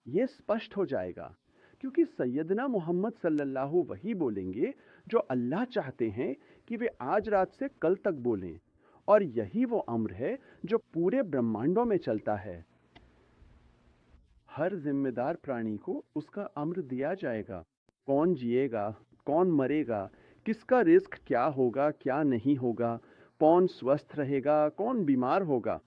ये स्पष्ट हो जाएगा, क्योंकि सैयदना मोहम्मद सल्लल्लाहु वही बोलेंगे जो अल्लाह चाहते हैं कि वे आज रात से कल तक बोलें, और यही वो अम्र है जो पूरे ब्रह्मांडों में चलता है। हर जिम्मेदार प्राणी को उसका अम्र दिया जाएगा। कौन जिएगा, कौन मरेगा, किसका रिस्क क्या होगा क्या नहीं होगा, कौन स्वस्थ रहेगा कौन बीमार होगा,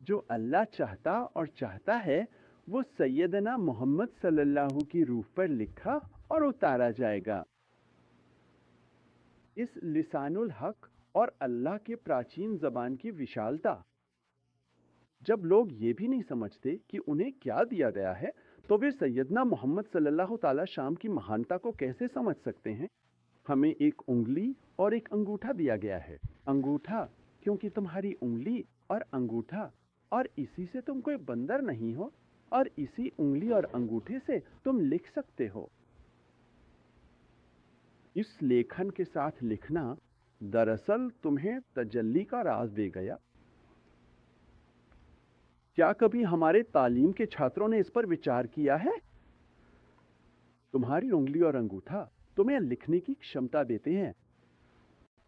जो अल्लाह चाहता और चाहता है वो सैयदना मोहम्मद सल्लल्लाहु की रूह पर लिखा और उतारा जाएगा। इस लिसानुल हक और अल्लाह के प्राचीन जबान की विशालता, जब लोग ये भी नहीं समझते कि उन्हें क्या दिया गया है, तो वे सैयदना मोहम्मद सल्लल्लाहु ताला शाम की महानता को कैसे समझ सकते हैं। हमें एक उंगली और एक अंगूठा दिया गया है। अंगूठा क्योंकि तुम्हारी उंगली और अंगूठा, और इसी से तुम कोई बंदर नहीं हो, और इसी उंगली और अंगूठे से तुम लिख सकते हो। इस लेखन के साथ लिखना दरअसल तुम्हें तजल्ली का राज दे गया। क्या कभी हमारे तालीम के छात्रों ने इस पर विचार किया है? तुम्हारी उंगली और अंगूठा तुम्हें लिखने की क्षमता देते हैं।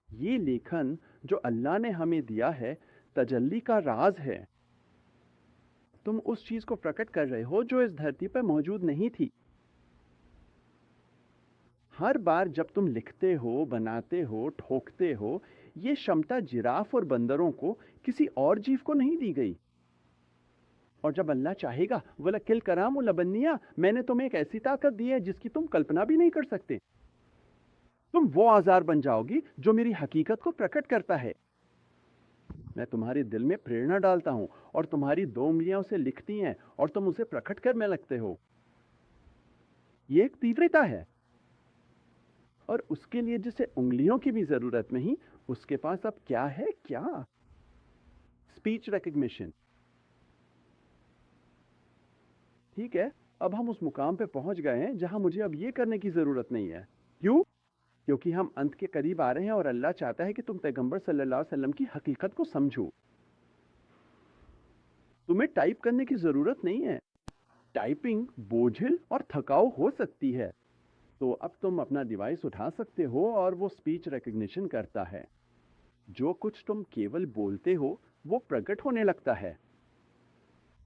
ये लेखन जो अल्लाह ने हमें दिया है तजल्ली का राज है। तुम उस चीज को प्रकट कर रहे हो जो इस धरती पर मौजूद नहीं थी। हर बार जब तुम लिखते हो, बनाते हो, ठोकते हो, ये क्षमता जिराफ और बंदरों को, किसी और जीव को नहीं दी गई। और जब अल्लाह चाहेगा, वला किल कराम लबनिया, मैंने तुम्हें एक ऐसी ताकत दी है जिसकी तुम कल्पना भी नहीं कर सकते। तुम वो औजार बन जाओगी जो मेरी हकीकत को प्रकट करता है। मैं तुम्हारे दिल में प्रेरणा डालता हूं और तुम्हारी दो उंगलियां उसे लिखती हैं और तुम उसे प्रकट करने लगते हो। ये एक तीव्रता है, और उसके लिए जिसे उंगलियों की भी जरूरत नहीं, उसके पास अब क्या है? क्या? Speech recognition. ठीक है, अब हम उस मुकाम पे पहुंच गए हैं जहां मुझे अब ये करने की जरूरत नहीं है। क्यों? क्योंकि हम अंत के करीब आ रहे हैं और अल्लाह चाहता है कि तुम पैगंबर सल्लल्लाहु अलैहि वसल्लम की हकीकत को समझो। तुम्हें टाइप करने की जरूरत नहीं है। टाइपिंग बोझिल और थकाऊ हो सकती है, तो अब तुम अपना डिवाइस उठा सकते हो और वो स्पीच रिकग्निशन करता है। जो कुछ तुम केवल बोलते हो वो प्रकट होने लगता है।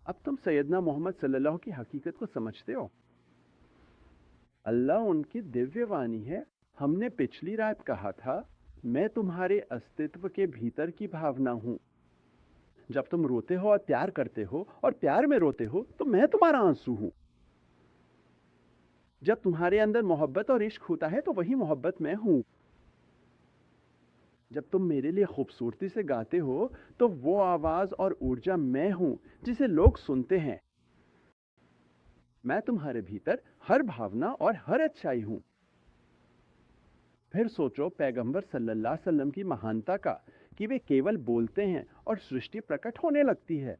अब तुम सैयदना मोहम्मद सल्लल्लाहु की हकीकत को समझते हो। अल्लाह उनकी दिव्य वाणी है। हमने पिछली रात कहा था, मैं तुम्हारे अस्तित्व के भीतर की भावना हूं। जब तुम रोते हो और प्यार करते हो और प्यार में रोते हो, तो मैं तुम्हारा आंसू हूं। जब तुम्हारे अंदर मोहब्बत और इश्क होता है तो वही मोहब्बत मैं हूं। जब तुम मेरे लिए खूबसूरती से गाते हो, तो वो आवाज और ऊर्जा मैं हूं जिसे लोग सुनते हैं। मैं तुम्हारे भीतर हर भावना और हर अच्छाई हूं। फिर सोचो पैगंबर सल्लल्लाहु अलैहि वसल्लम की महानता का, कि वे केवल बोलते हैं और सृष्टि प्रकट होने लगती है।